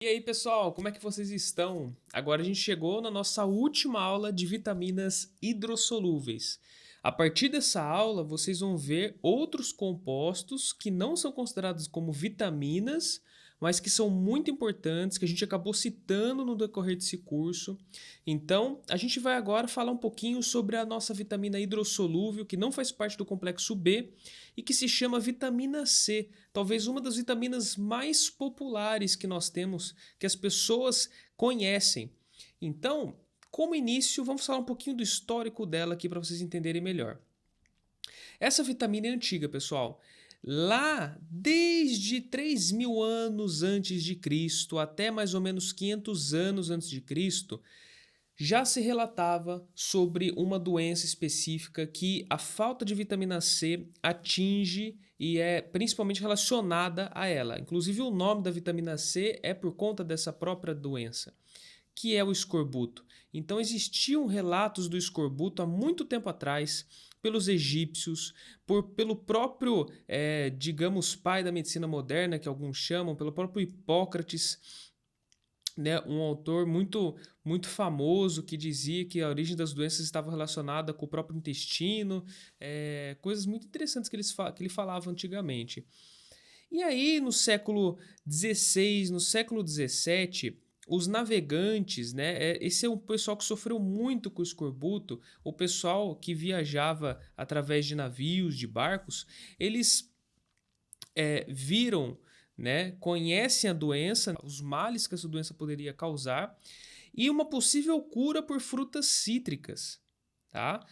E aí, pessoal, como é que vocês estão? Agora a gente chegou na nossa última aula de vitaminas hidrossolúveis. A partir dessa aula, vocês vão ver outros compostos que não são considerados como vitaminas, mas que são muito importantes, que a gente acabou citando no decorrer desse curso. Então, a gente vai agora falar um pouquinho sobre a nossa vitamina hidrossolúvel, que não faz parte do complexo B e que se chama vitamina C, talvez uma das vitaminas mais populares que nós temos, que as pessoas conhecem. Então, como início, vamos falar um pouquinho do histórico dela aqui para vocês entenderem melhor. Essa vitamina é antiga, pessoal. Lá, desde 3.000 anos antes de Cristo até mais ou menos 500 anos antes de Cristo, já se relatava sobre uma doença específica que a falta de vitamina C atinge e é principalmente relacionada a ela. Inclusive, o nome da vitamina C é por conta dessa própria doença, que é o escorbuto. Então, existiam relatos do escorbuto há muito tempo atrás pelos egípcios, pelo próprio, digamos, pai da medicina moderna, que alguns chamam, pelo próprio Hipócrates, né, um autor muito famoso que dizia que a origem das doenças estava relacionada com o próprio intestino, coisas muito interessantes que ele falava antigamente. E aí, no século XVI, no século XVII, os navegantes, né, esse é um pessoal que sofreu muito com o escorbuto, o pessoal que viajava através de navios, de barcos, eles viram, né, conhecem a doença, os males que essa doença poderia causar e uma possível cura por frutas cítricas, tá?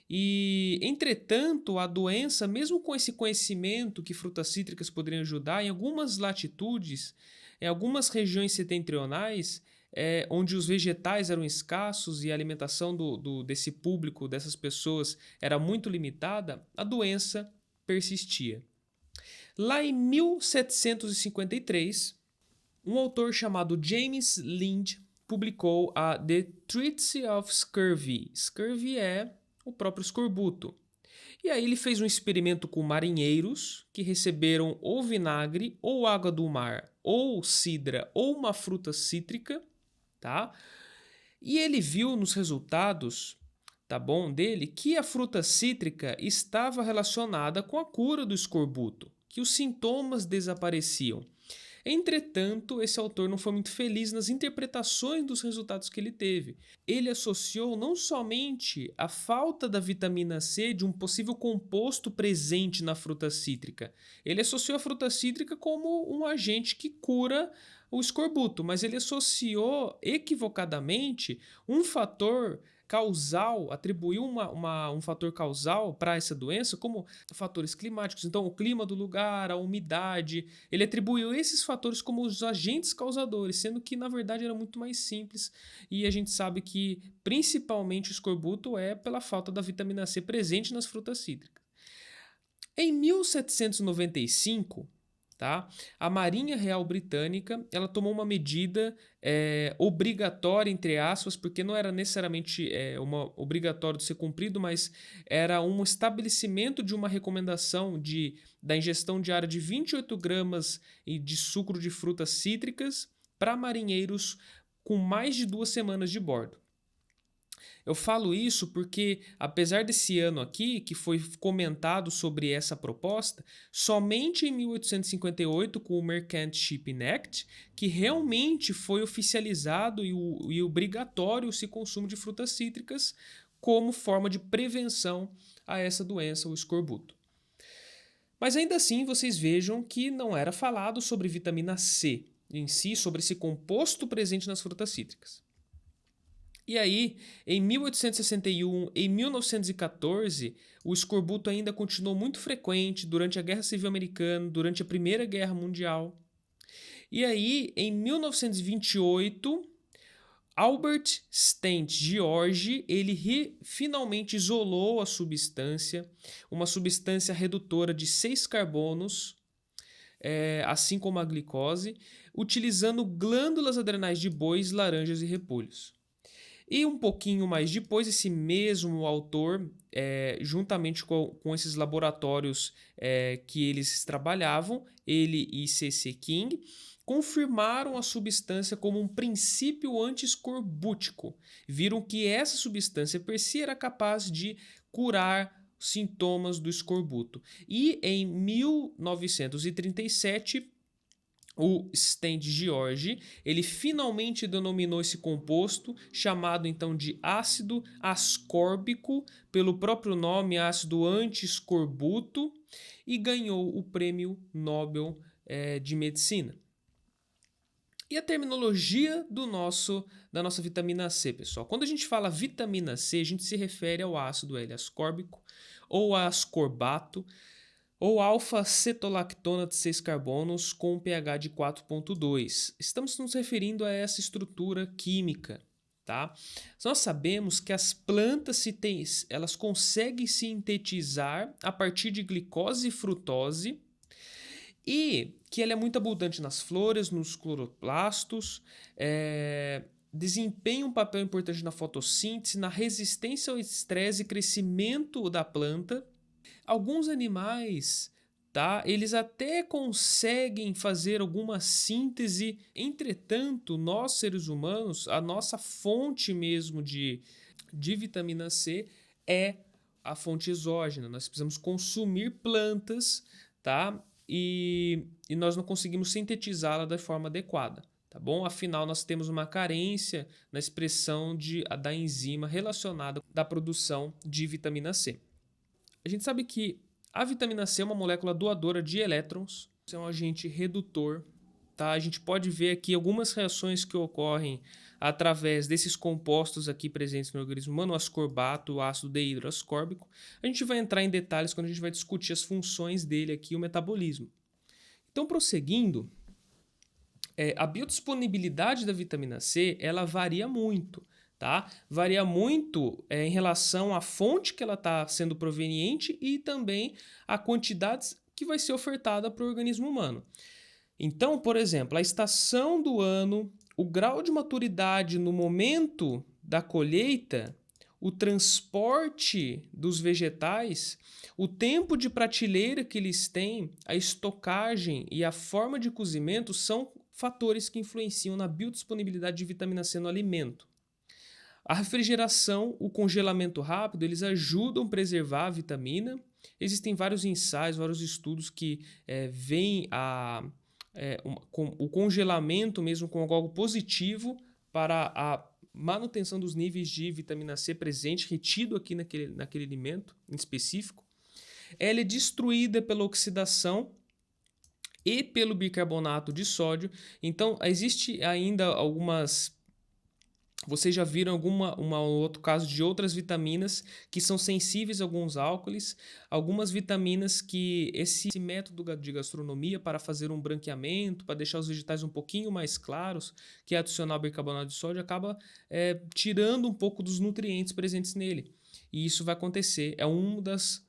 E, entretanto, a doença, mesmo com esse conhecimento que frutas cítricas poderiam ajudar, em algumas latitudes, em algumas regiões setentrionais, onde os vegetais eram escassos e a alimentação desse público, dessas pessoas, era muito limitada, a doença persistia. Lá em 1753, um autor chamado James Lind publicou a The Treatise of Scurvy. Scurvy é o próprio escorbuto. E aí ele fez um experimento com marinheiros que receberam ou vinagre, ou água do mar, ou cidra, ou uma fruta cítrica, tá? E ele viu nos resultados, tá bom, dele, que a fruta cítrica estava relacionada com a cura do escorbuto, que os sintomas desapareciam. Entretanto, esse autor não foi muito feliz nas interpretações dos resultados que ele teve. Ele associou não somente a falta da vitamina C de um possível composto presente na fruta cítrica, ele associou a fruta cítrica como um agente que cura o escorbuto, mas ele associou equivocadamente um fator causal, atribuiu um fator causal para essa doença como fatores climáticos. Então, o clima do lugar, a umidade, ele atribuiu esses fatores como os agentes causadores, sendo que na verdade era muito mais simples e a gente sabe que principalmente o escorbuto é pela falta da vitamina C presente nas frutas cítricas. Em 1795, tá, a Marinha Real Britânica ela tomou uma medida obrigatória, entre aspas, porque não era necessariamente obrigatório de ser cumprido, mas era um estabelecimento de uma recomendação da ingestão diária de 28 gramas de sucro de frutas cítricas para marinheiros com mais de 2 semanas de bordo. Eu falo isso porque, apesar desse ano aqui, que foi comentado sobre essa proposta, somente em 1858, com o Merchant Shipping Act, que realmente foi oficializado e obrigatório esse consumo de frutas cítricas como forma de prevenção a essa doença, o escorbuto. Mas ainda assim, vocês vejam que não era falado sobre vitamina C em si, sobre esse composto presente nas frutas cítricas. E aí, em 1861, em 1914, o escorbuto ainda continuou muito frequente durante a Guerra Civil Americana, durante a Primeira Guerra Mundial. E aí, em 1928, Albert Stent George, ele finalmente isolou a substância, uma substância redutora de 6 carbonos, assim como a glicose, utilizando glândulas adrenais de bois, laranjas e repolhos. E um pouquinho mais depois, esse mesmo autor, juntamente com esses laboratórios que eles trabalhavam, ele e C.C. King, confirmaram a substância como um princípio antiescorbútico. Viram que essa substância per si era capaz de curar sintomas do escorbuto. E em 1937, o Stand George, ele finalmente denominou esse composto, chamado então de ácido ascórbico, pelo próprio nome ácido anti-escorbuto, e ganhou o Prêmio Nobel de Medicina. E a terminologia da nossa vitamina C, pessoal? Quando a gente fala vitamina C, a gente se refere ao ácido L-ascórbico, ou ascorbato, ou alfa-cetolactona de 6 carbonos com um pH de 4,2. Estamos nos referindo a essa estrutura química, tá? Nós sabemos que as plantas elas conseguem sintetizar a partir de glicose e frutose, e que ela é muito abundante nas flores, nos cloroplastos, desempenha um papel importante na fotossíntese, na resistência ao estresse e crescimento da planta. Alguns animais, tá, eles até conseguem fazer alguma síntese, entretanto, nós seres humanos, a nossa fonte mesmo de vitamina C é a fonte exógena. Nós precisamos consumir plantas, tá? E nós não conseguimos sintetizá-la da forma adequada, tá bom? Afinal, nós temos uma carência na expressão da enzima relacionada à produção de vitamina C. A gente sabe que a vitamina C é uma molécula doadora de elétrons, é um agente redutor, tá? A gente pode ver aqui algumas reações que ocorrem através desses compostos aqui presentes no organismo humano, o ascorbato, o ácido deidroascórbico. A gente vai entrar em detalhes quando a gente vai discutir as funções dele aqui, o metabolismo. Então, prosseguindo, a biodisponibilidade da vitamina C, ela varia muito, tá? Varia muito em relação à fonte que ela está sendo proveniente e também a quantidade que vai ser ofertada para o organismo humano. Então, por exemplo, a estação do ano, o grau de maturidade no momento da colheita, o transporte dos vegetais, o tempo de prateleira que eles têm, a estocagem e a forma de cozimento são fatores que influenciam na biodisponibilidade de vitamina C no alimento. A refrigeração, o congelamento rápido, eles ajudam a preservar a vitamina. Existem vários ensaios, vários estudos que veem o congelamento mesmo com algo positivo para a manutenção dos níveis de vitamina C presente, retido aqui naquele alimento em específico. Ela é destruída pela oxidação e pelo bicarbonato de sódio. Então, existe ainda algumas... Vocês já viram outro caso de outras vitaminas que são sensíveis a alguns álcoois, algumas vitaminas que esse método de gastronomia para fazer um branqueamento, para deixar os vegetais um pouquinho mais claros, que é adicionar o bicarbonato de sódio, acaba tirando um pouco dos nutrientes presentes nele. E isso vai acontecer, é uma das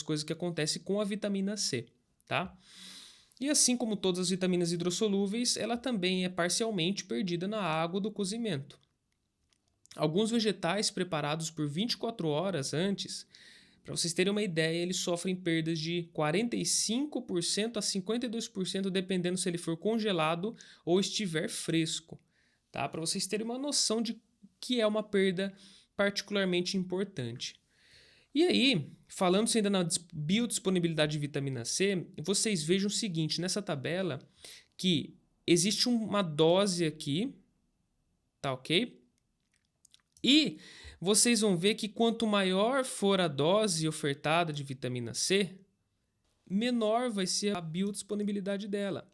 coisas que acontece com a vitamina C, tá? E assim como todas as vitaminas hidrossolúveis, ela também é parcialmente perdida na água do cozimento. Alguns vegetais preparados por 24 horas antes, para vocês terem uma ideia, eles sofrem perdas de 45% a 52%, dependendo se ele for congelado ou estiver fresco, tá? Para vocês terem uma noção de que é uma perda particularmente importante. E aí, falando ainda na biodisponibilidade de vitamina C, vocês vejam o seguinte, nessa tabela, que existe uma dose aqui, tá ok? E vocês vão ver que quanto maior for a dose ofertada de vitamina C, menor vai ser a biodisponibilidade dela.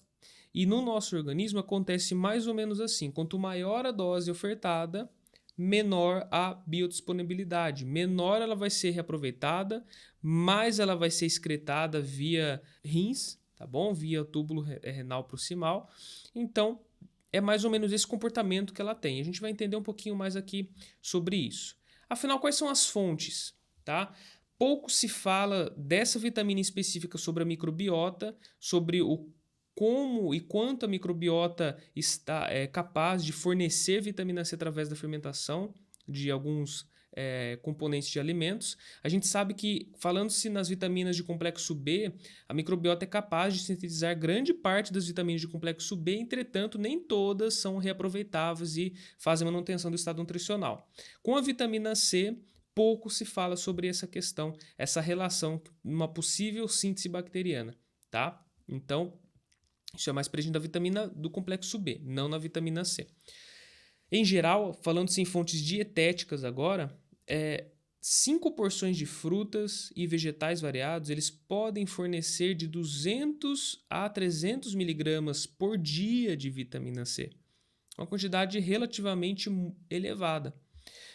E no nosso organismo acontece mais ou menos assim, quanto maior a dose ofertada, menor a biodisponibilidade, menor ela vai ser reaproveitada, mais ela vai ser excretada via rins, tá bom? Via túbulo renal proximal. Então, é mais ou menos esse comportamento que ela tem. A gente vai entender um pouquinho mais aqui sobre isso. Afinal, quais são as fontes, tá? Pouco se fala dessa vitamina específica sobre a microbiota, sobre como e quanto a microbiota está capaz de fornecer vitamina C através da fermentação de alguns componentes de alimentos. A gente sabe que, falando-se nas vitaminas de complexo B, a microbiota é capaz de sintetizar grande parte das vitaminas de complexo B, entretanto, nem todas são reaproveitáveis e fazem manutenção do estado nutricional. Com a vitamina C, pouco se fala sobre essa questão, essa relação, uma possível síntese bacteriana, tá? Então, isso é mais presente na vitamina do complexo B, não na vitamina C. Em geral, falando-se em fontes dietéticas agora, 5 porções de frutas e vegetais variados, eles podem fornecer de 200 a 300 miligramas por dia de vitamina C. Uma quantidade relativamente elevada.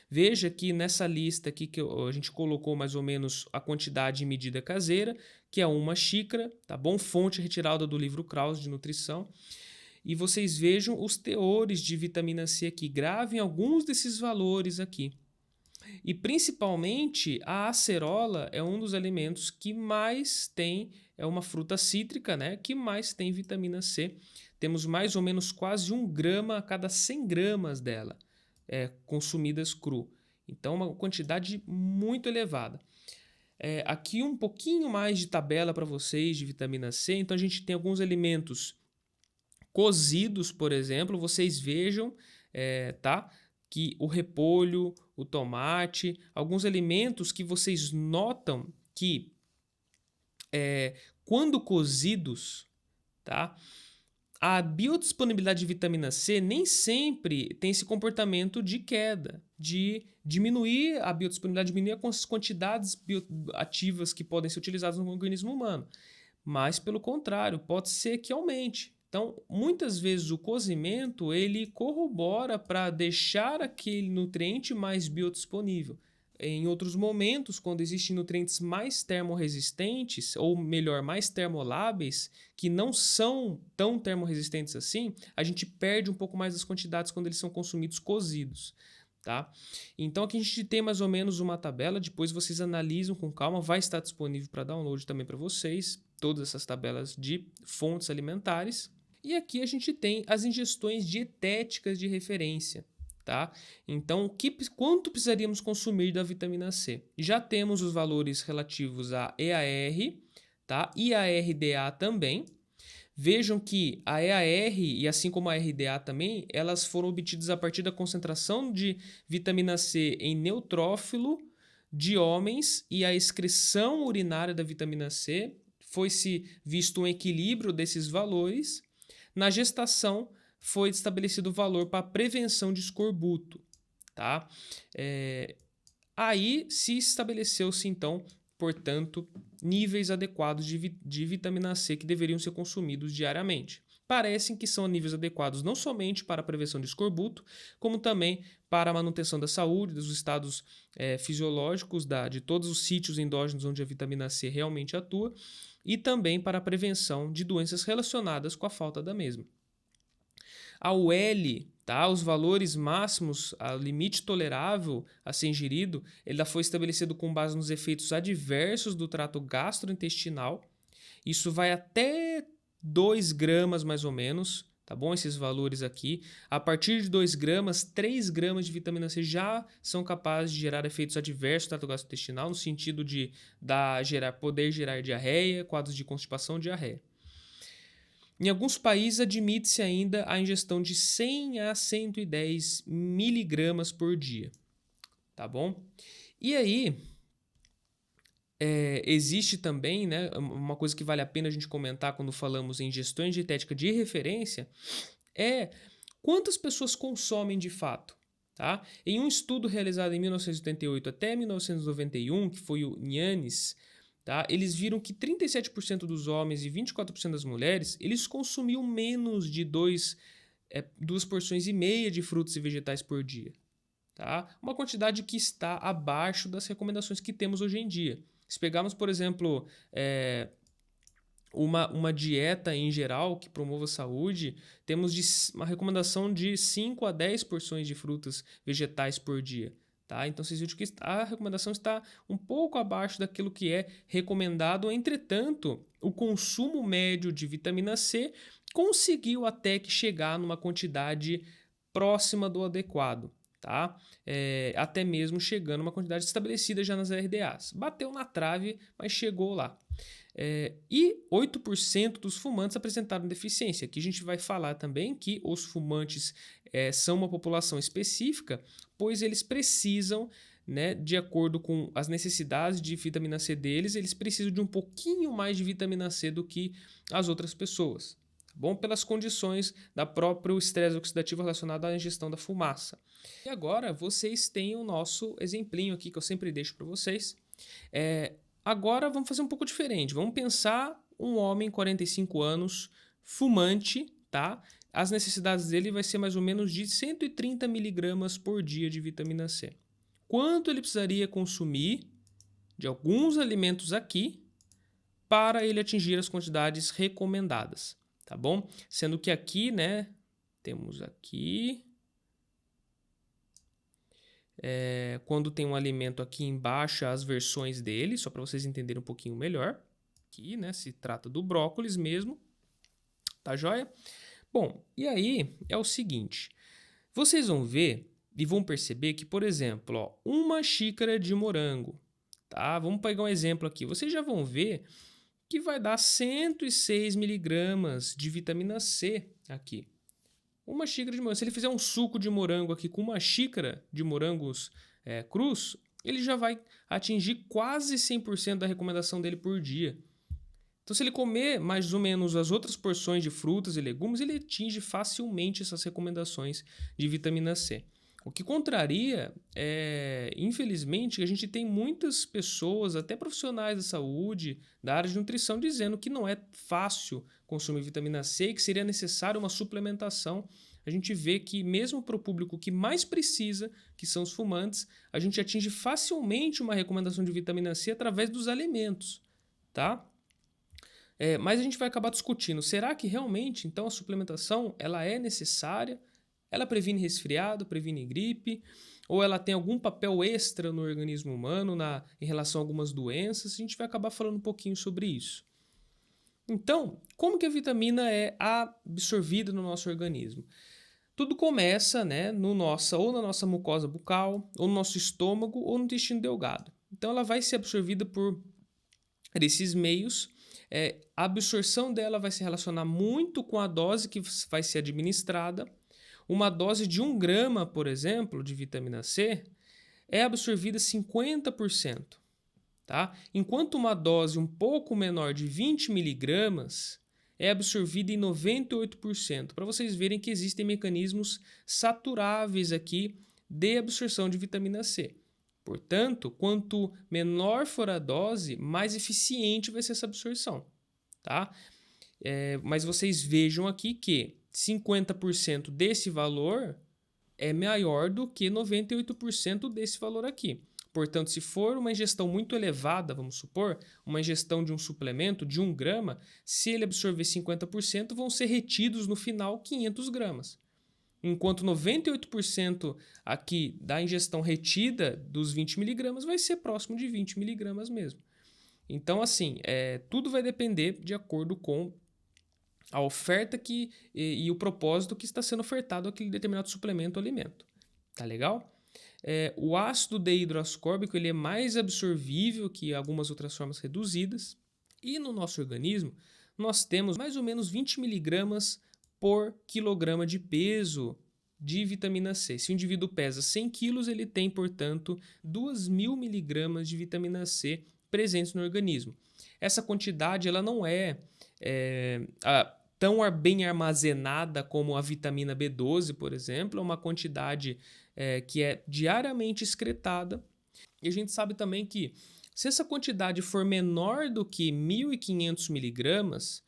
Veja que nessa lista aqui que a gente colocou mais ou menos a quantidade em medida caseira, que é 1 xícara, tá bom? Fonte retirada do livro Krause de nutrição. E vocês vejam os teores de vitamina C aqui. Gravem alguns desses valores aqui. E principalmente a acerola é um dos alimentos que mais tem, é uma fruta cítrica, né? Que mais tem vitamina C. Temos mais ou menos quase 1 grama a cada 100 gramas dela consumidas cru. Então, uma quantidade muito elevada. Aqui um pouquinho mais de tabela para vocês de vitamina C. Então, a gente tem alguns alimentos cozidos, por exemplo. Vocês vejam, tá? Que o repolho, o tomate, alguns alimentos que vocês notam que quando cozidos, tá? A biodisponibilidade de vitamina C nem sempre tem esse comportamento de queda, de diminuir a biodisponibilidade, diminuir as quantidades bioativas que podem ser utilizadas no organismo humano. Mas, pelo contrário, pode ser que aumente. Então, muitas vezes o cozimento ele corrobora para deixar aquele nutriente mais biodisponível. Em outros momentos, quando existem nutrientes mais termorresistentes, ou melhor, mais termoláveis, que não são tão termorresistentes assim, a gente perde um pouco mais das quantidades quando eles são consumidos cozidos. Tá? Então aqui a gente tem mais ou menos uma tabela, depois vocês analisam com calma, vai estar disponível para download também para vocês, todas essas tabelas de fontes alimentares. E aqui a gente tem as ingestões dietéticas de referência. Tá? Então, quanto precisaríamos consumir da vitamina C? Já temos os valores relativos a EAR, tá? E a RDA também. Vejam que a EAR e assim como a RDA também, elas foram obtidas a partir da concentração de vitamina C em neutrófilo de homens e a excreção urinária da vitamina C. Foi-se visto um equilíbrio desses valores. Na gestação, foi estabelecido o valor para prevenção de escorbuto. Tá? Aí se estabeleceu-se, então, portanto, níveis adequados de vitamina C que deveriam ser consumidos diariamente. Parecem que são níveis adequados não somente para a prevenção de escorbuto, como também para a manutenção da saúde, dos estados fisiológicos de todos os sítios endógenos onde a vitamina C realmente atua, e também para a prevenção de doenças relacionadas com a falta da mesma. A UL, tá? Os valores máximos, o limite tolerável a ser ingerido, ele foi estabelecido com base nos efeitos adversos do trato gastrointestinal. Isso vai até 2 gramas mais ou menos, tá bom? Esses valores aqui. A partir de 2 gramas, 3 gramas de vitamina C já são capazes de gerar efeitos adversos do trato gastrointestinal, no sentido de poder gerar diarreia, quadros de constipação, diarreia. Em alguns países, admite-se ainda a ingestão de 100 a 110 miligramas por dia. Tá bom? E aí, existe também, né, uma coisa que vale a pena a gente comentar quando falamos em ingestões dietéticas de referência, quantas pessoas consomem de fato. Tá? Em um estudo realizado em 1988 até 1991, que foi o Nhanes, tá? Eles viram que 37% dos homens e 24% das mulheres, eles consumiam menos de 2 porções e meia de frutas e vegetais por dia. Tá? Uma quantidade que está abaixo das recomendações que temos hoje em dia. Se pegarmos, por exemplo, uma dieta em geral que promova a saúde, temos uma recomendação de 5 a 10 porções de frutas vegetais por dia. Tá? Então, vocês viram que a recomendação está um pouco abaixo daquilo que é recomendado. Entretanto, o consumo médio de vitamina C conseguiu até que chegar numa quantidade próxima do adequado. tá? Até mesmo chegando a uma quantidade estabelecida já nas RDAs. Bateu na trave, mas chegou lá. E 8% dos fumantes apresentaram deficiência. Aqui a gente vai falar também que os fumantes são uma população específica, pois eles precisam, né, de acordo com as necessidades de vitamina C deles, eles precisam de um pouquinho mais de vitamina C do que as outras pessoas. Bom, pelas condições da próprio estresse oxidativo relacionado à ingestão da fumaça. E agora vocês têm o nosso exemplinho aqui que eu sempre deixo para vocês. Agora vamos fazer um pouco diferente. Vamos pensar um homem, 45 anos, fumante, tá? As necessidades dele vai ser mais ou menos de 130 miligramas por dia de vitamina C. Quanto ele precisaria consumir de alguns alimentos aqui para ele atingir as quantidades recomendadas, tá bom? Sendo que aqui, né, temos aqui... quando tem um alimento aqui embaixo, as versões dele, só para vocês entenderem um pouquinho melhor. Aqui, né, se trata do brócolis mesmo, tá joia? Bom, e aí é o seguinte, vocês vão ver e vão perceber que, por exemplo, ó, uma xícara de morango, tá? Vamos pegar um exemplo aqui, vocês já vão ver que vai dar 106 miligramas de vitamina C aqui. Uma xícara de morango. Se ele fizer um suco de morango aqui com uma xícara de morangos crus, ele já vai atingir quase 100% da recomendação dele por dia. Então, se ele comer mais ou menos as outras porções de frutas e legumes, ele atinge facilmente essas recomendações de vitamina C. O que contraria infelizmente, que a gente tem muitas pessoas, até profissionais da saúde, da área de nutrição, dizendo que não é fácil consumir vitamina C e que seria necessário uma suplementação. A gente vê que mesmo para o público que mais precisa, que são os fumantes, a gente atinge facilmente uma recomendação de vitamina C através dos alimentos, tá? Mas a gente vai acabar discutindo, será que realmente, então, a suplementação ela é necessária? Ela previne resfriado, previne gripe? Ou ela tem algum papel extra no organismo humano em relação a algumas doenças? A gente vai acabar falando um pouquinho sobre isso. Então, como que a vitamina é absorvida no nosso organismo? Tudo começa, né, ou na nossa mucosa bucal, ou no nosso estômago, ou no intestino delgado. Então, ela vai ser absorvida por esses meios. A absorção dela vai se relacionar muito com a dose que vai ser administrada. Uma dose de 1 grama, por exemplo, de vitamina C é absorvida 50%. Tá? Enquanto uma dose um pouco menor de 20 miligramas é absorvida em 98%. Para vocês verem que existem mecanismos saturáveis aqui de absorção de vitamina C. Portanto, quanto menor for a dose, mais eficiente vai ser essa absorção. Tá? Mas vocês vejam aqui que 50% desse valor é maior do que 98% desse valor aqui. Portanto, se for uma ingestão muito elevada, vamos supor, uma ingestão de um suplemento de 1 grama, se ele absorver 50%, vão ser retidos no final 500 gramas. Enquanto 98% aqui da ingestão retida dos 20 miligramas vai ser próximo de 20 miligramas mesmo. Então, assim, tudo vai depender de acordo com a oferta e o propósito que está sendo ofertado aquele determinado suplemento ou alimento. Tá legal? O ácido deidroascórbico ele é mais absorvível que algumas outras formas reduzidas. E no nosso organismo, nós temos mais ou menos 20 miligramas por quilograma de peso de vitamina C. Se o indivíduo pesa 100 quilos, ele tem, portanto, 2.000 miligramas de vitamina C presentes no organismo. Essa quantidade ela não é tão bem armazenada como a vitamina B12, por exemplo. É uma quantidade que é diariamente excretada. E a gente sabe também que se essa quantidade for menor do que 1.500 miligramas,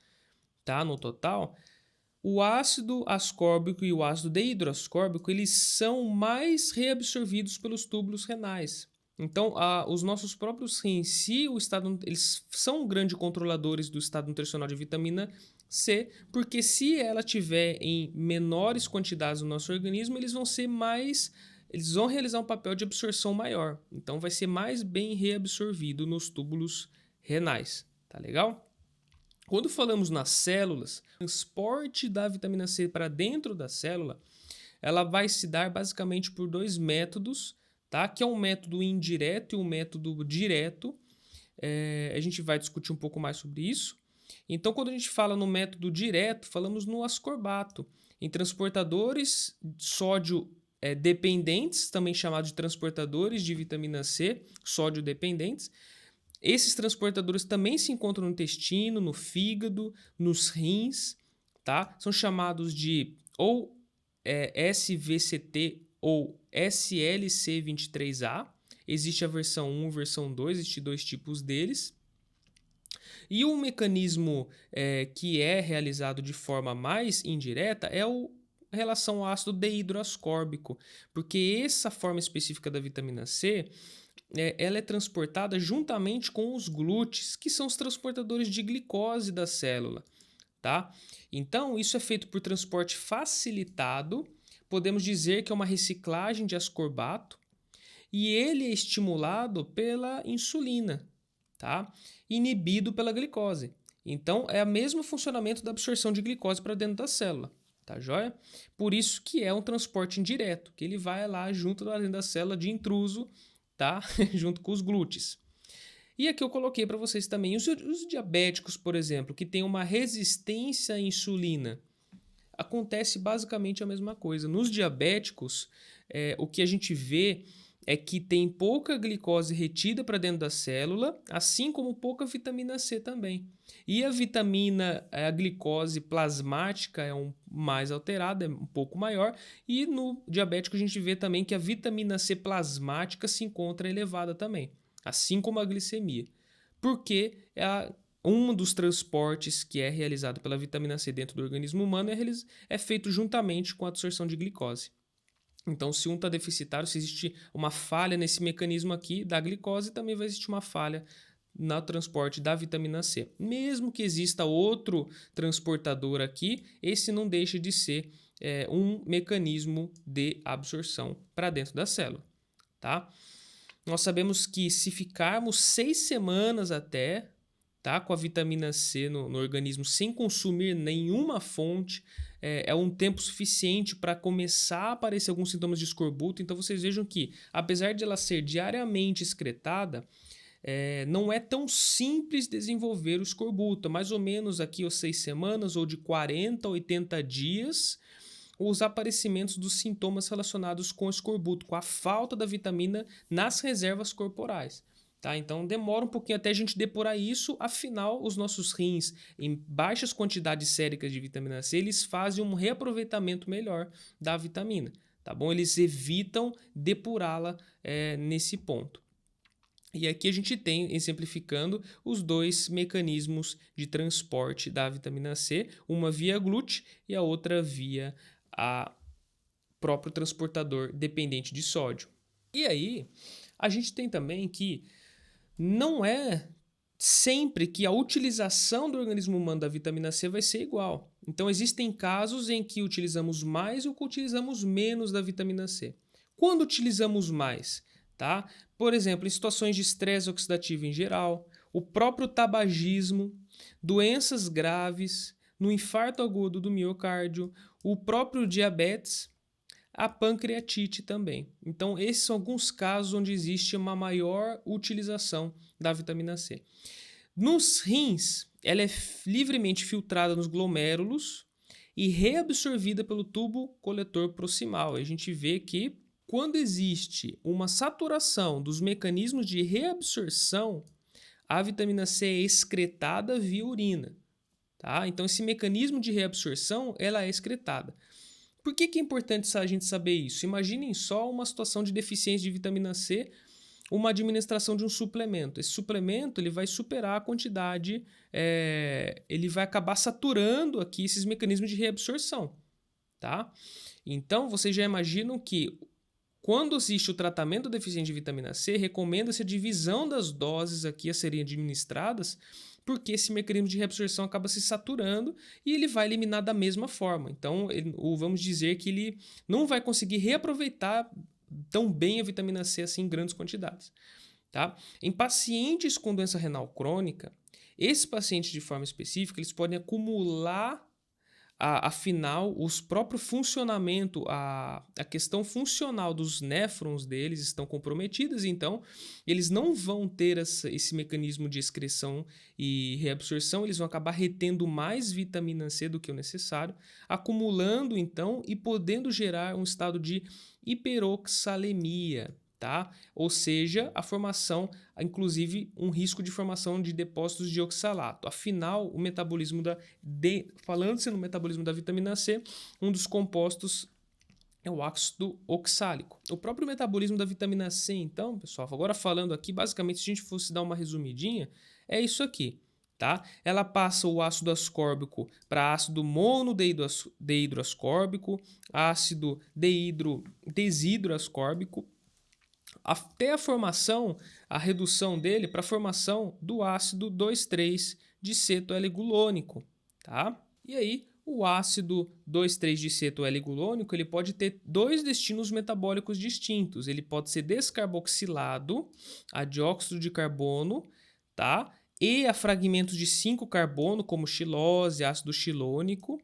tá, no total, o ácido ascórbico e o ácido deidroascórbico eles são mais reabsorvidos pelos túbulos renais. Então, os nossos próprios rins, eles são grandes controladores do estado nutricional de vitamina C, porque se ela tiver em menores quantidades no nosso organismo, eles vão realizar um papel de absorção maior. Então, vai ser mais bem reabsorvido nos túbulos renais. Tá legal? Quando falamos nas células, transporte da vitamina C para dentro da célula, ela vai se dar basicamente por dois métodos, tá? Que é um método indireto e um método direto. A gente vai discutir um pouco mais sobre isso. Então, quando a gente fala no método direto, falamos no ascorbato, em transportadores sódio dependentes, também chamados de transportadores de vitamina C, sódio dependentes. Esses transportadores também se encontram no intestino, no fígado, nos rins, tá? São chamados de ou SVCT ou SLC23A. Existe a versão 1 e a versão 2, existem dois tipos deles. E o mecanismo que é realizado de forma mais indireta é a relação ao ácido deidroascórbico, porque essa forma específica da vitamina C ela é transportada juntamente com os glúteos, que são os transportadores de glicose da célula. Tá? Então, isso é feito por transporte facilitado, podemos dizer que é uma reciclagem de ascorbato, e ele é estimulado pela insulina, tá? Inibido pela glicose. Então, é o mesmo funcionamento da absorção de glicose para dentro da célula, tá joia? Por isso que é um transporte indireto, que ele vai lá junto dentro da célula de intruso, tá? Junto com os glúteos. E aqui eu coloquei para vocês também os diabéticos, por exemplo, que têm uma resistência à insulina. Acontece basicamente a mesma coisa. Nos diabéticos, o que a gente vê é que tem pouca glicose retida para dentro da célula, assim como pouca vitamina C também. E a glicose plasmática é mais alterada, é um pouco maior. E no diabético a gente vê também que a vitamina C plasmática se encontra elevada também, assim como a glicemia. Porque um dos transportes que é realizado pela vitamina C dentro do organismo humano é feito juntamente com a absorção de glicose. Então, se um está deficitário, se existe uma falha nesse mecanismo aqui da glicose, também vai existir uma falha no transporte da vitamina C. Mesmo que exista outro transportador aqui, esse não deixa de ser um mecanismo de absorção para dentro da célula, tá? Nós sabemos que se ficarmos 6 semanas até, tá, com a vitamina C no organismo sem consumir nenhuma fonte, é um tempo suficiente para começar a aparecer alguns sintomas de escorbuto. Então vocês vejam que, apesar de ela ser diariamente excretada, não é tão simples desenvolver o escorbuto. Mais ou menos aqui às 6 semanas ou de 40 a 80 dias, os aparecimentos dos sintomas relacionados com o escorbuto, com a falta da vitamina nas reservas corporais. Tá? Então demora um pouquinho até a gente depurar isso, afinal os nossos rins em baixas quantidades séricas de vitamina C, eles fazem um reaproveitamento melhor da vitamina, tá bom? Eles evitam depurá-la nesse ponto. E aqui a gente tem, exemplificando, os dois mecanismos de transporte da vitamina C, uma via glúten e a outra via a próprio transportador dependente de sódio. E aí a gente tem também que não é sempre que a utilização do organismo humano da vitamina C vai ser igual. Então, existem casos em que utilizamos mais ou que utilizamos menos da vitamina C. Quando utilizamos mais, tá? Por exemplo, em situações de estresse oxidativo em geral, o próprio tabagismo, doenças graves, no infarto agudo do miocárdio, o próprio diabetes, a pancreatite também. Então, esses são alguns casos onde existe uma maior utilização da vitamina C. Nos rins, ela é livremente filtrada nos glomérulos e reabsorvida pelo tubo coletor proximal. A gente vê que quando existe uma saturação dos mecanismos de reabsorção, a vitamina C é excretada via urina. Tá? Então, esse mecanismo de reabsorção ela é excretada. Por que é importante a gente saber isso? Imaginem só uma situação de deficiência de vitamina C, uma administração de um suplemento. Esse suplemento ele vai superar a quantidade, ele vai acabar saturando aqui esses mecanismos de reabsorção. Tá? Então, vocês já imaginam que quando existe o tratamento deficiente de vitamina C, recomenda-se a divisão das doses aqui a serem administradas, porque esse mecanismo de reabsorção acaba se saturando e ele vai eliminar da mesma forma. Então, vamos dizer que ele não vai conseguir reaproveitar tão bem a vitamina C assim em grandes quantidades. Tá? Em pacientes com doença renal crônica, esses pacientes de forma específica, eles podem acumular Afinal, os próprios funcionamento, a questão funcional dos néfrons deles estão comprometidas, então eles não vão ter esse mecanismo de excreção e reabsorção, eles vão acabar retendo mais vitamina C do que o necessário, acumulando então e podendo gerar um estado de hiperoxalemia, tá? Ou seja, a formação, inclusive um risco de formação de depósitos de oxalato. Afinal, o metabolismo falando-se no metabolismo da vitamina C, um dos compostos é o ácido oxálico. O próprio metabolismo da vitamina C, então, pessoal, agora falando aqui, basicamente, se a gente fosse dar uma resumidinha, é isso aqui. Tá? Ela passa o ácido ascórbico para ácido monodehidroascórbico, ácido desidroascórbico, até a redução dele para a formação do ácido 2,3-dicetoL-gulônico, tá? E aí, o ácido 2,3-dicetoL-gulônico, ele pode ter dois destinos metabólicos distintos. Ele pode ser descarboxilado a dióxido de carbono, tá? E a fragmentos de 5-carbono, como xilose, ácido xilônico.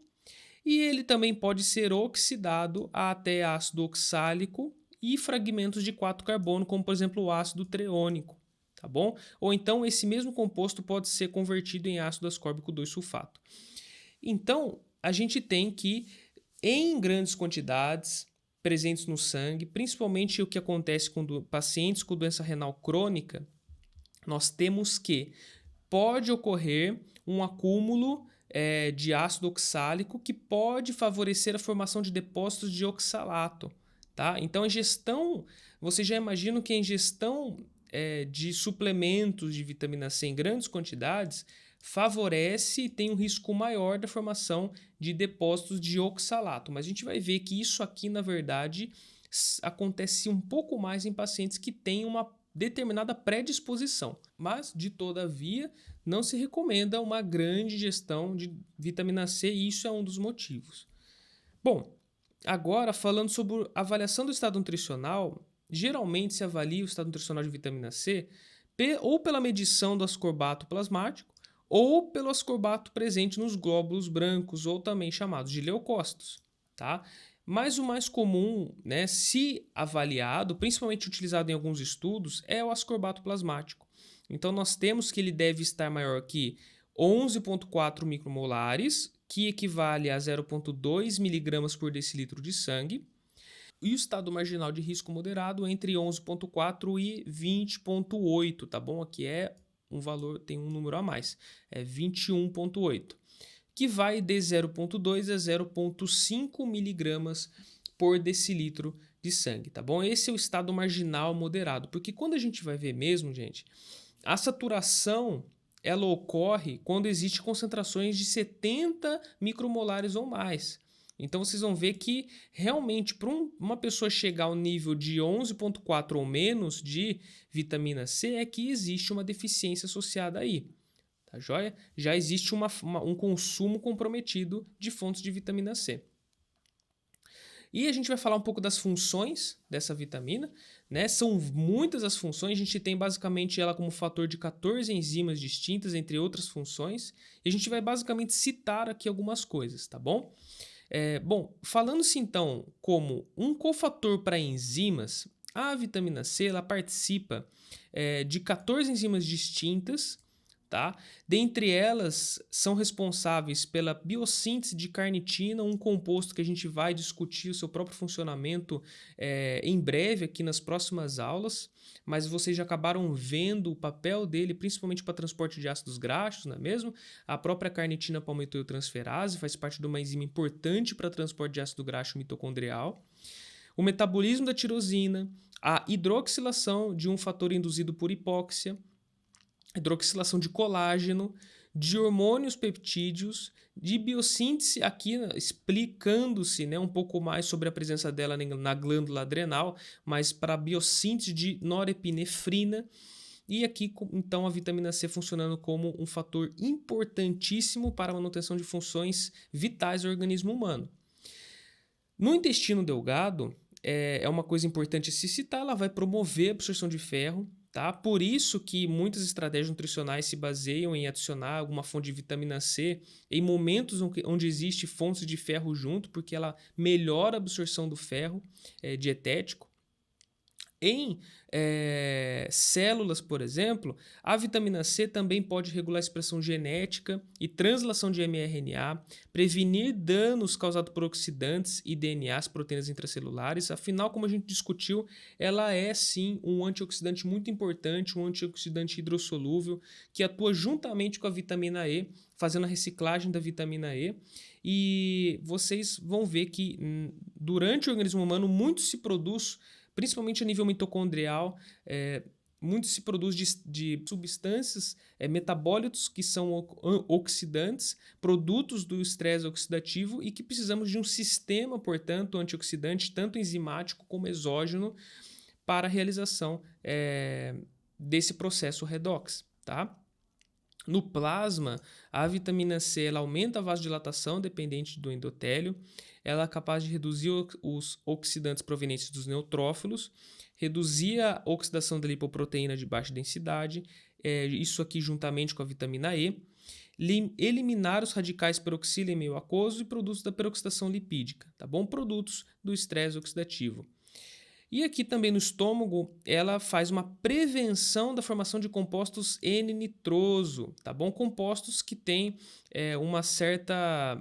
E ele também pode ser oxidado a até ácido oxálico e fragmentos de 4-carbono, como por exemplo o ácido treônico, tá bom? Ou então esse mesmo composto pode ser convertido em ácido ascórbico 2-sulfato. Então, a gente tem que, em grandes quantidades, presentes no sangue, principalmente o que acontece com pacientes com doença renal crônica, nós temos que pode ocorrer um acúmulo de ácido oxálico que pode favorecer a formação de depósitos de oxalato. Tá? Então, a ingestão, você já imagina que a ingestão de suplementos de vitamina C em grandes quantidades favorece e tem um risco maior da formação de depósitos de oxalato. Mas a gente vai ver que isso aqui, na verdade, acontece um pouco mais em pacientes que têm uma determinada predisposição. Mas, de todavia, não se recomenda uma grande ingestão de vitamina C e isso é um dos motivos. Bom, agora, falando sobre a avaliação do estado nutricional, geralmente se avalia o estado nutricional de vitamina C ou pela medição do ascorbato plasmático ou pelo ascorbato presente nos glóbulos brancos, ou também chamados de leucócitos. Tá? Mas o mais comum, né, se avaliado, principalmente utilizado em alguns estudos, é o ascorbato plasmático. Então, nós temos que ele deve estar maior que 11,4 micromolares, que equivale a 0,2 mg por decilitro de sangue, e o estado marginal de risco moderado entre 11,4 e 20,8, tá bom? Aqui é um valor, tem um número a mais, é 21,8, que vai de 0,2 a 0,5 mg por decilitro de sangue, tá bom? Esse é o estado marginal moderado, porque quando a gente vai ver mesmo, gente, a saturação ela ocorre quando existe concentrações de 70 micromolares ou mais. Então vocês vão ver que realmente para uma pessoa chegar ao nível de 11,4 ou menos de vitamina C é que existe uma deficiência associada aí. Tá joia? Já existe um consumo comprometido de fontes de vitamina C. E a gente vai falar um pouco das funções dessa vitamina, né? São muitas as funções, a gente tem basicamente ela como fator de 14 enzimas distintas, entre outras funções, e a gente vai basicamente citar aqui algumas coisas, tá bom? Bom, falando-se então como um cofator para enzimas, a vitamina C ela participa de 14 enzimas distintas, tá? Dentre elas, são responsáveis pela biossíntese de carnitina, um composto que a gente vai discutir o seu próprio funcionamento em breve aqui nas próximas aulas, mas vocês já acabaram vendo o papel dele, principalmente para transporte de ácidos graxos, não é mesmo? A própria carnitina palmitoiltransferase faz parte de uma enzima importante para transporte de ácido graxo mitocondrial. O metabolismo da tirosina, a hidroxilação de um fator induzido por hipóxia, hidroxilação de colágeno, de hormônios peptídeos, de biossíntese, aqui explicando-se, né, um pouco mais sobre a presença dela na glândula adrenal, mas para a biossíntese de norepinefrina, e aqui então a vitamina C funcionando como um fator importantíssimo para a manutenção de funções vitais do organismo humano. No intestino delgado, é uma coisa importante se citar, ela vai promover a absorção de ferro, tá? Por isso que muitas estratégias nutricionais se baseiam em adicionar alguma fonte de vitamina C em momentos onde existe fontes de ferro junto, porque ela melhora a absorção do ferro dietético. Em células, por exemplo, a vitamina C também pode regular a expressão genética e translação de mRNA, prevenir danos causados por oxidantes e DNAs, proteínas intracelulares. Afinal, como a gente discutiu, ela é sim um antioxidante muito importante, um antioxidante hidrossolúvel, que atua juntamente com a vitamina E, fazendo a reciclagem da vitamina E. E vocês vão ver que durante o organismo humano muito se produz, principalmente a nível mitocondrial, muito se produz de substâncias, metabólitos que são oxidantes, produtos do estresse oxidativo e que precisamos de um sistema, portanto, antioxidante, tanto enzimático como exógeno, para a realização desse processo redox, tá? No plasma, a vitamina C ela aumenta a vasodilatação dependente do endotélio, ela é capaz de reduzir os oxidantes provenientes dos neutrófilos, reduzir a oxidação da lipoproteína de baixa densidade, isso aqui juntamente com a vitamina E, eliminar os radicais peroxila em meio aquoso e produtos da peroxidação lipídica, tá bom? Produtos do estresse oxidativo. E aqui também no estômago, ela faz uma prevenção da formação de compostos N-nitroso, tá bom? Compostos que têm uma certa...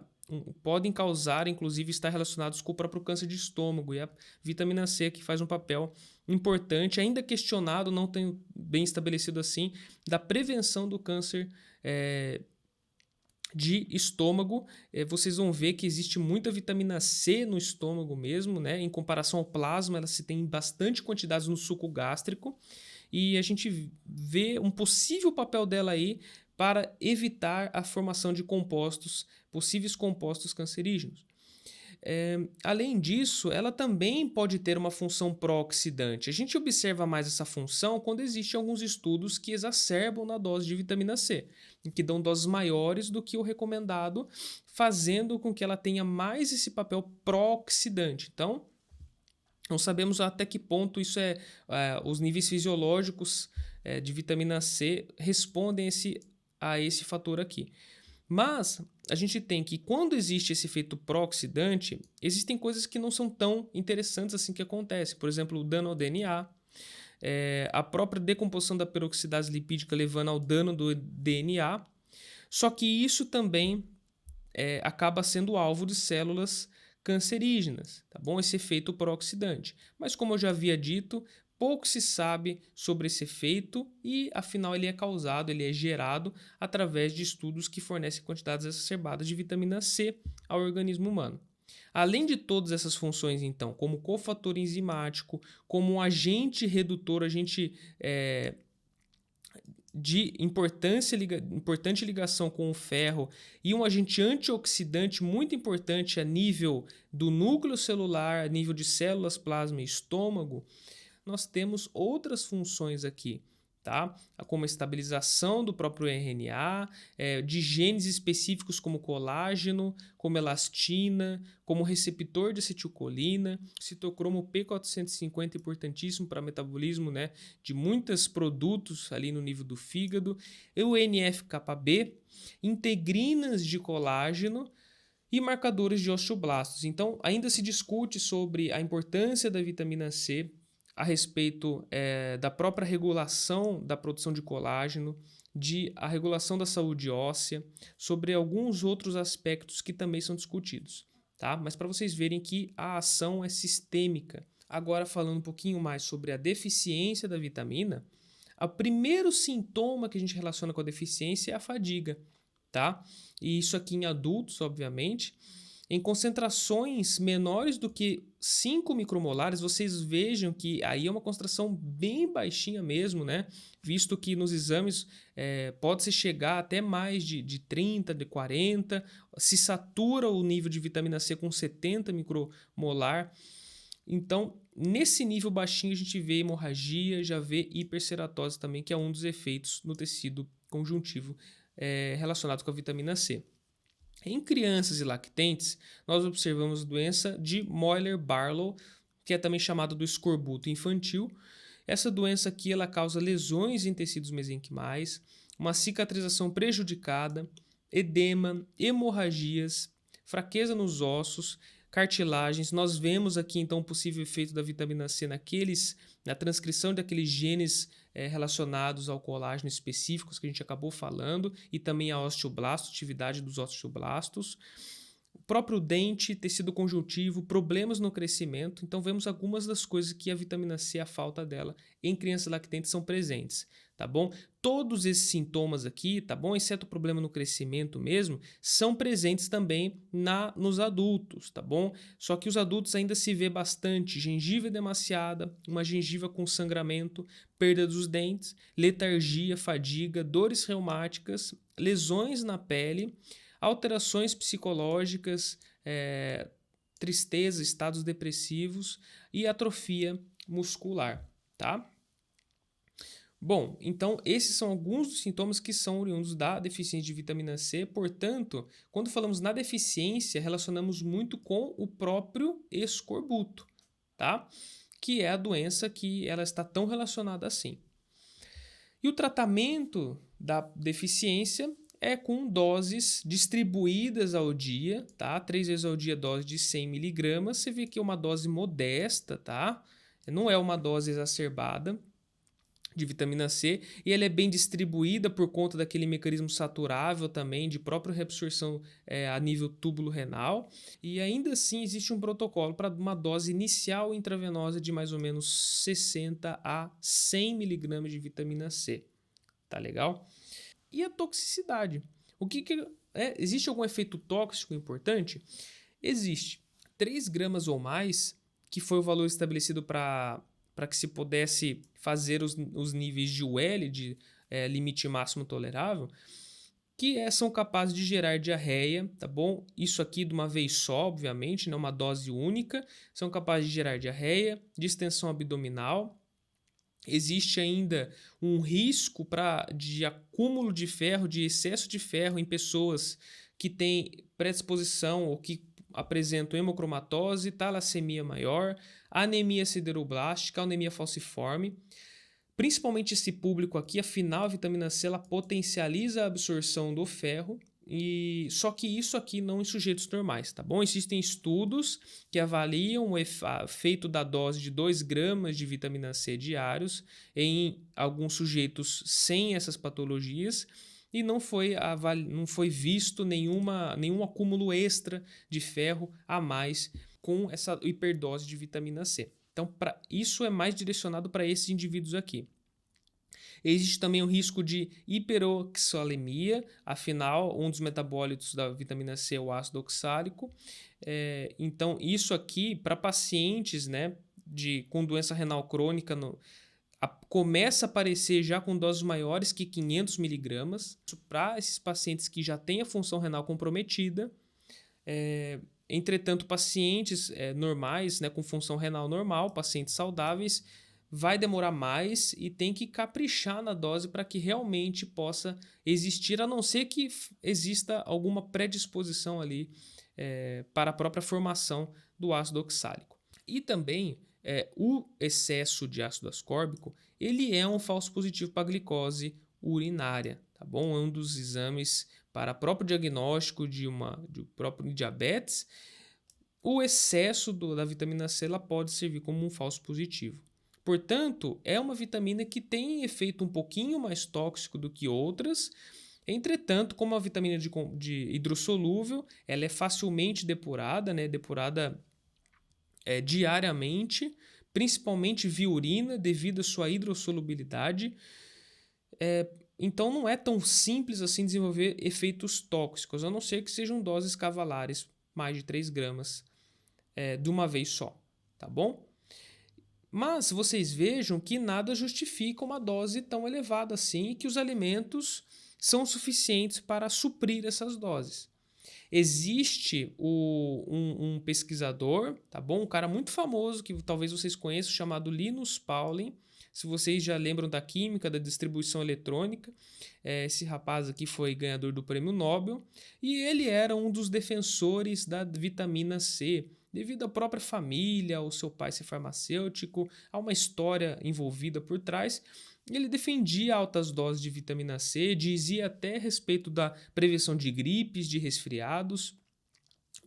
podem causar, inclusive, estar relacionados com o próprio câncer de estômago. E a vitamina C que faz um papel importante, ainda questionado, não tem bem estabelecido assim, da prevenção do câncer de estômago. Vocês vão ver que existe muita vitamina C no estômago mesmo, né? Em comparação ao plasma, ela se tem bastante quantidades no suco gástrico e a gente vê um possível papel dela aí para evitar a formação de possíveis compostos cancerígenos. Além disso, ela também pode ter uma função pró-oxidante. A gente observa mais essa função quando existem alguns estudos que exacerbam na dose de vitamina C, que dão doses maiores do que o recomendado, fazendo com que ela tenha mais esse papel pró-oxidante. Então, não sabemos até que ponto isso os níveis fisiológicos de vitamina C respondem a esse fator aqui. Mas a gente tem que, quando existe esse efeito pró-oxidante, existem coisas que não são tão interessantes assim que acontecem. Por exemplo, o dano ao DNA, a própria decomposição da peroxidase lipídica levando ao dano do DNA. Só que isso também acaba sendo alvo de células cancerígenas, tá bom? Esse efeito pró-oxidante. Mas como eu já havia dito, pouco se sabe sobre esse efeito e, afinal, ele é gerado através de estudos que fornecem quantidades exacerbadas de vitamina C ao organismo humano. Além de todas essas funções, então, como cofator enzimático, como um agente redutor, de importante ligação com o ferro e um agente antioxidante muito importante a nível do núcleo celular, a nível de células, plasma e estômago, nós temos outras funções aqui, tá? Como a estabilização do próprio RNA, de genes específicos como colágeno, como elastina, como receptor de acetilcolina, citocromo P450 importantíssimo para metabolismo, né, de muitos produtos ali no nível do fígado, e o NF-κB, integrinas de colágeno e marcadores de osteoblastos. Então, ainda se discute sobre a importância da vitamina C a respeito da própria regulação da produção de colágeno, a regulação da saúde óssea, sobre alguns outros aspectos que também são discutidos, tá? Mas para vocês verem que a ação é sistêmica. Agora, falando um pouquinho mais sobre a deficiência da vitamina, o primeiro sintoma que a gente relaciona com a deficiência é a fadiga, tá? E isso aqui em adultos, obviamente. Em concentrações menores do que 5 micromolares, vocês vejam que aí é uma concentração bem baixinha mesmo, né? Visto que nos exames pode-se chegar até mais de 30, de 40, se satura o nível de vitamina C com 70 micromolar. Então, nesse nível baixinho a gente vê hemorragia, já vê hiperceratose também, que é um dos efeitos no tecido conjuntivo relacionado com a vitamina C. Em crianças e lactentes, nós observamos a doença de Moeller-Barlow, que é também chamada do escorbuto infantil, Essa doença aqui ela causa lesões em tecidos mesenquimais, uma cicatrização prejudicada, edema, hemorragias, fraqueza nos ossos, cartilagens. Nós vemos aqui então o possível efeito da vitamina C na transcrição daqueles genes relacionados ao colágeno específicos que a gente acabou falando e também a osteoblasto, atividade dos osteoblastos. O próprio dente, tecido conjuntivo, problemas no crescimento. Então, vemos algumas das coisas que a vitamina C, a falta dela em crianças lactentes são presentes, tá bom? Todos esses sintomas aqui, tá bom? Exceto o problema no crescimento mesmo, são presentes também nos adultos, tá bom? Só que os adultos ainda se vê bastante gengiva demasiada, uma gengiva com sangramento, perda dos dentes, letargia, fadiga, dores reumáticas, lesões na pele, alterações psicológicas, tristeza, estados depressivos e atrofia muscular, tá? Bom, então esses são alguns dos sintomas que são oriundos da deficiência de vitamina C. Portanto, quando falamos na deficiência, relacionamos muito com o próprio escorbuto, tá? Que é a doença que ela está tão relacionada assim. E o tratamento da deficiência é com doses distribuídas ao dia, tá? 3 vezes ao dia, dose de 100 mg. Você vê que é uma dose modesta, tá? Não é uma dose exacerbada de vitamina C, e ela é bem distribuída por conta daquele mecanismo saturável também de própria reabsorção a nível túbulo renal, e ainda assim existe um protocolo para uma dose inicial intravenosa de mais ou menos 60 a 100 mg de vitamina C, tá legal? E a toxicidade. Existe algum efeito tóxico importante? Existe. 3 gramas ou mais, que foi o valor estabelecido para que se pudesse fazer os níveis de UL, de limite máximo tolerável, que são capazes de gerar diarreia, tá bom? Isso aqui de uma vez só, obviamente, não uma dose única, são capazes de gerar diarreia, distensão abdominal. Existe ainda um risco de acúmulo de ferro, de excesso de ferro em pessoas que têm predisposição ou que apresentam hemocromatose, talassemia maior, anemia sideroblástica, anemia falciforme. Principalmente esse público aqui, afinal, a vitamina C ela potencializa a absorção do ferro, só que isso aqui não em sujeitos normais, tá bom? Existem estudos que avaliam o efeito da dose de 2 gramas de vitamina C diários em alguns sujeitos sem essas patologias e não foi visto nenhum acúmulo extra de ferro a mais com essa hiperdose de vitamina C. Então, isso é mais direcionado para esses indivíduos aqui. Existe também o risco de hiperoxalemia, afinal, um dos metabólitos da vitamina C é o ácido oxálico. Então, isso aqui, para pacientes com doença renal crônica, começa a aparecer já com doses maiores que 500 mg. Para esses pacientes que já têm a função renal comprometida. Entretanto, pacientes normais, com função renal normal, pacientes saudáveis, vai demorar mais e tem que caprichar na dose para que realmente possa existir, a não ser que exista alguma predisposição ali para a própria formação do ácido oxálico. E também o excesso de ácido ascórbico, ele é um falso positivo para a glicose urinária, tá bom? É um dos exames para próprio diagnóstico de próprio diabetes. O excesso da vitamina C ela pode servir como um falso positivo. Portanto, é uma vitamina que tem efeito um pouquinho mais tóxico do que outras. Entretanto, como a vitamina de hidrossolúvel, ela é facilmente depurada, depurada diariamente, principalmente via urina, devido à sua hidrossolubilidade. Então, não é tão simples assim desenvolver efeitos tóxicos, a não ser que sejam doses cavalares, mais de 3 gramas de uma vez só, tá bom? Mas vocês vejam que nada justifica uma dose tão elevada assim e que os alimentos são suficientes para suprir essas doses. Existe um pesquisador, tá bom? Um cara muito famoso que talvez vocês conheçam, chamado Linus Pauling. Se vocês já lembram da química, da distribuição eletrônica, esse rapaz aqui foi ganhador do Prêmio Nobel e ele era um dos defensores da vitamina C devido à própria família, ao seu pai ser farmacêutico, há uma história envolvida por trás. Ele defendia altas doses de vitamina C, dizia até a respeito da prevenção de gripes, de resfriados.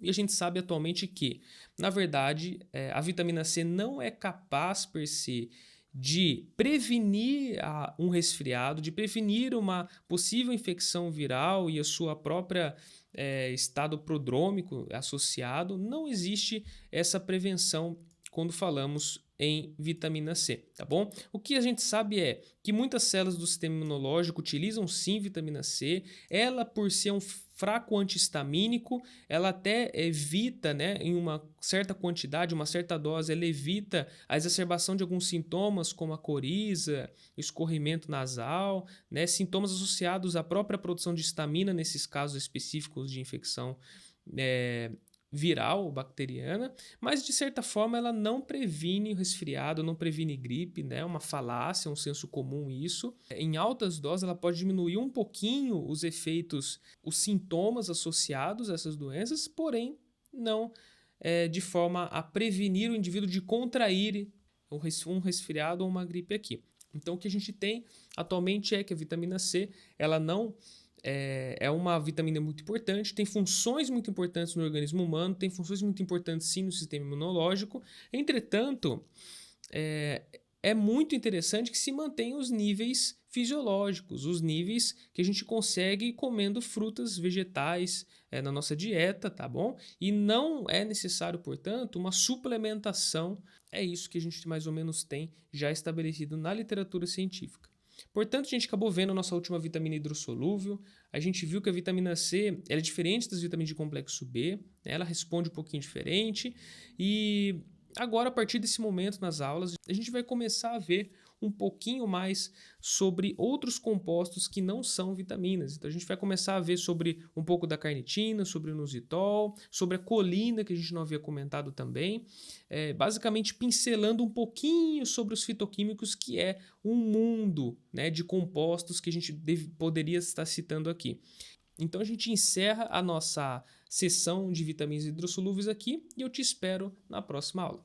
E a gente sabe atualmente que, na verdade, a vitamina C não é capaz per se de prevenir um resfriado, de prevenir uma possível infecção viral e a sua própria estado prodrômico associado. Não existe essa prevenção quando falamos em vitamina C, tá bom? O que a gente sabe é que muitas células do sistema imunológico utilizam sim vitamina C. Ela, por ser um fraco antihistamínico, ela até evita, né, em uma certa quantidade, uma certa dose, ela evita a exacerbação de alguns sintomas como a coriza, escorrimento nasal, né, sintomas associados à própria produção de histamina nesses casos específicos de infecção viral, bacteriana, mas de certa forma ela não previne o resfriado, não previne gripe, né? Uma falácia, um senso comum isso. Em altas doses ela pode diminuir um pouquinho os efeitos, os sintomas associados a essas doenças, porém não de forma a prevenir o indivíduo de contrair um resfriado ou uma gripe aqui. Então o que a gente tem atualmente é que a vitamina C, ela não é uma vitamina muito importante, tem funções muito importantes no organismo humano, tem funções muito importantes sim no sistema imunológico. Entretanto, é muito interessante que se mantenham os níveis fisiológicos, os níveis que a gente consegue comendo frutas, vegetais na nossa dieta, tá bom? E não é necessário, portanto, uma suplementação. É isso que a gente mais ou menos tem já estabelecido na literatura científica. Portanto, a gente acabou vendo a nossa última vitamina hidrossolúvel. A gente viu que a vitamina C ela é diferente das vitaminas de complexo B, né? Ela responde um pouquinho diferente. E agora, a partir desse momento nas aulas, a gente vai começar a ver um pouquinho mais sobre outros compostos que não são vitaminas. Então a gente vai começar a ver sobre um pouco da carnitina, sobre o inositol, sobre a colina, que a gente não havia comentado também. Basicamente pincelando um pouquinho sobre os fitoquímicos, que é um mundo, né, de compostos que a gente poderia estar citando aqui. Então a gente encerra a nossa sessão de vitaminas hidrossolúveis aqui e eu te espero na próxima aula.